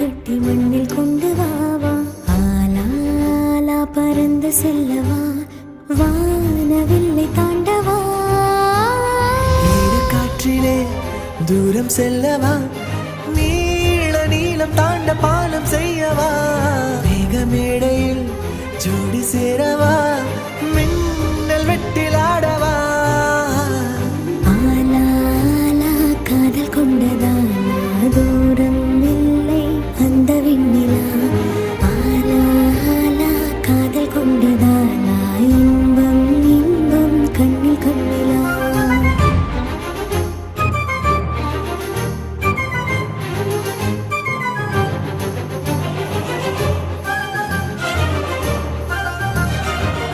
கட்டி மண்ணில் கொண்டு வாவா ஆலாலா பறந்து செல்லவா வானவில்லை தாண்டவா காற்றிலே தூரம் செல்லவா நீள நீளம் தாண்ட பாலம் செய்யவா மேகமேடையில் ஜோடி சேரவா